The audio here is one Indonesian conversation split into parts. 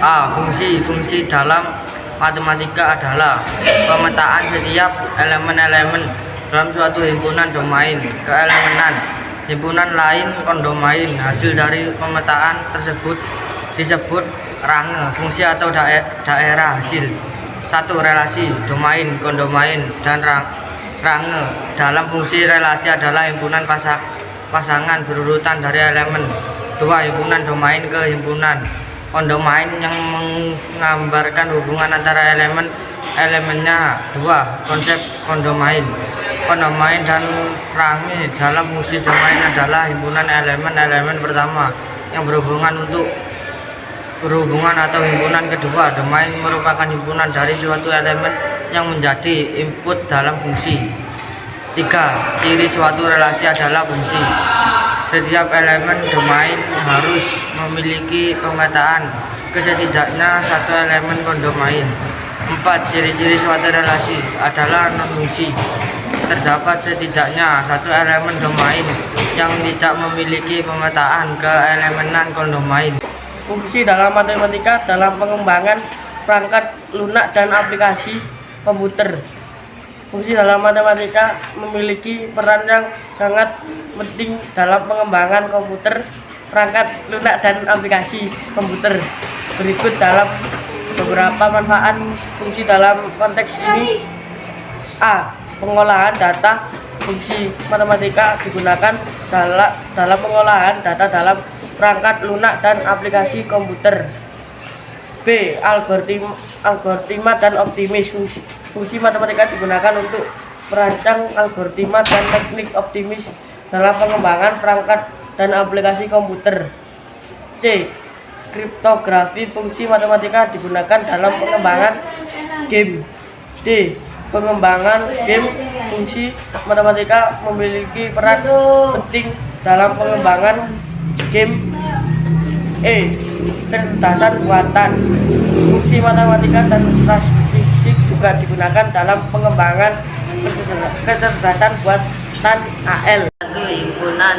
A. Fungsi dalam matematika adalah pemetaan setiap elemen-elemen dalam suatu himpunan domain keelemenan himpunan lain kondomain. Hasil dari pemetaan tersebut disebut range fungsi atau daerah hasil. 1. Relasi domain, kondomain, dan range. Dalam fungsi relasi adalah himpunan pasangan berurutan dari elemen. 2. Himpunan domain ke himpunan kondomain yang menggambarkan hubungan antara elemennya. 2. Konsep kondomain dan range dalam fungsi domain adalah himpunan elemen pertama yang berhubungan atau himpunan kedua. Domain merupakan himpunan dari suatu elemen yang menjadi input dalam fungsi. 3. Ciri suatu relasi adalah fungsi. Setiap elemen domain harus memiliki pemetaan setidaknya satu elemen kondomain. 4. Ciri-ciri suatu relasi adalah non-fungsi. Terdapat setidaknya satu elemen domain yang tidak memiliki pemetaan keelemenan kondomain. Fungsi dalam matematika dalam pengembangan perangkat lunak dan aplikasi komputer. Fungsi dalam matematika memiliki peran yang sangat penting dalam pengembangan komputer, perangkat lunak dan aplikasi komputer. Berikut dalam beberapa manfaat fungsi dalam konteks ini. A. Pengolahan data. Fungsi matematika digunakan dalam pengolahan data dalam perangkat lunak dan aplikasi komputer. B. Algoritma dan optimis. Fungsi matematika digunakan untuk merancang algoritma dan teknik optimis dalam pengembangan perangkat dan aplikasi komputer. C. Kriptografi. Fungsi matematika digunakan dalam pengembangan game. D. Pengembangan game. Fungsi matematika memiliki peran penting dalam pengembangan game. E. Kecerdasan buatan. Fungsi matematika dan statistik juga digunakan dalam pengembangan kecerdasan buatan AL. Himpunan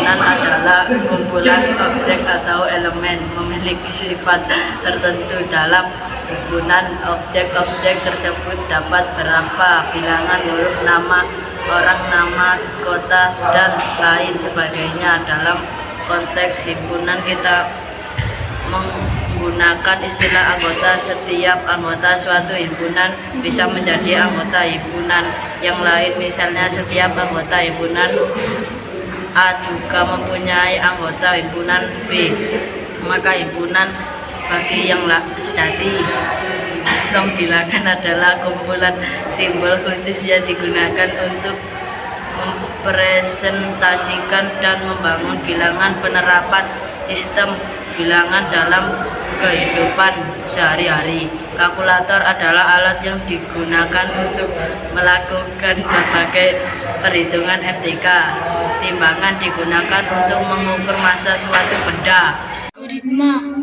adalah kumpulan objek atau elemen memiliki sifat tertentu. Dalam himpunan objek-objek tersebut dapat berupa bilangan, huruf, nama orang, nama kota, dan lain sebagainya. Dalam konteks himpunan kita menggunakan istilah anggota. Setiap anggota suatu himpunan bisa menjadi anggota himpunan yang lain. Misalnya, setiap anggota himpunan A juga mempunyai anggota himpunan B, maka himpunan bagi yang sejati. Sistem bilangan adalah kumpulan simbol khusus yang digunakan untuk mempresentasikan dan membangun bilangan. Penerapan sistem bilangan dalam kehidupan sehari-hari. Kalkulator adalah alat yang digunakan untuk melakukan berbagai perhitungan FTK. Timbangan digunakan untuk mengukur massa suatu benda.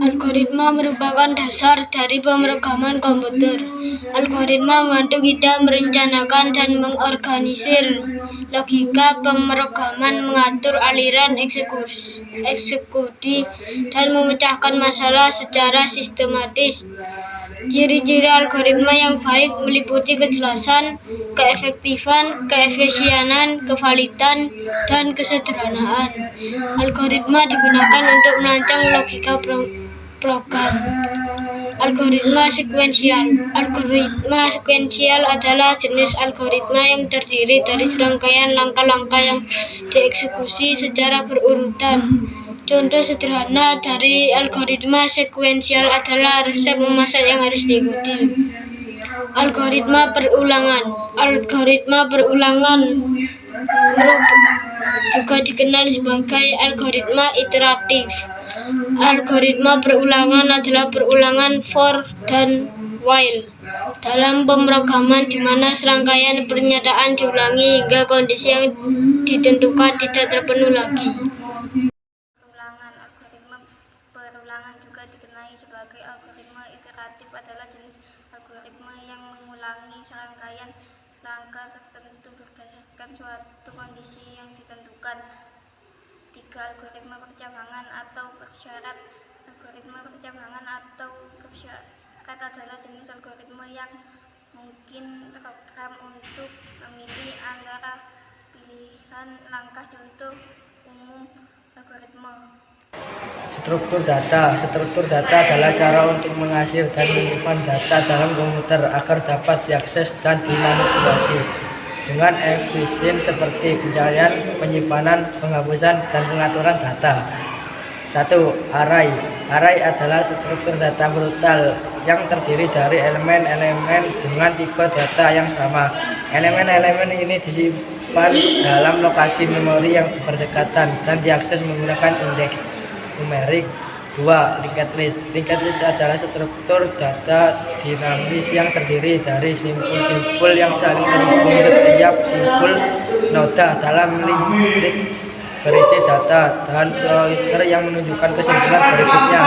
Algoritma merupakan dasar dari pemrograman komputer. Algoritma membantu kita merencanakan dan mengorganisir logika pemrograman, mengatur aliran eksekusi, dan memecahkan masalah secara sistematis. Ciri-ciri algoritma yang baik meliputi kejelasan, keefektifan, keefisienan, kevalidan, dan kesederhanaan. Algoritma digunakan untuk merancang logika program. Algoritma sekuensial. Algoritma sekuensial adalah jenis algoritma yang terdiri dari serangkaian langkah-langkah yang dieksekusi secara berurutan. Contoh sederhana dari algoritma sekuensial adalah resep memasak yang harus diikuti. Algoritma perulangan. Algoritma perulangan juga dikenal sebagai algoritma iteratif. Algoritma perulangan adalah perulangan for dan while dalam pemrograman, di mana serangkaian pernyataan diulangi hingga kondisi yang ditentukan tidak terpenuhi lagi. berulangan juga dikenai sebagai algoritma iteratif adalah jenis algoritma yang mengulangi serangkaian langkah tertentu berdasarkan suatu kondisi yang ditentukan. 3. Algoritma percabangan atau bersyarat. Algoritma percabangan atau bersyarat adalah jenis algoritma yang mungkin program untuk memilih antara pilihan langkah. Contoh umum algoritma. Struktur data. Struktur data adalah cara untuk menghasil dan menyimpan data dalam komputer agar dapat diakses dan dimanipulasi dengan efisien seperti pencarian, penyimpanan, penghapusan, dan pengaturan data. 1. Array. Array adalah struktur data brutal yang terdiri dari elemen-elemen dengan tipe data yang sama. Elemen-elemen ini disimpan dalam lokasi memori yang berdekatan dan diakses menggunakan indeks numerik. 2. Linked list. Linked list adalah struktur data dinamis yang terdiri dari simpul-simpul yang saling terhubung. Setiap simpul noda dalam linked list berisi data dan pointer yang menunjukkan kesimpulan berikutnya.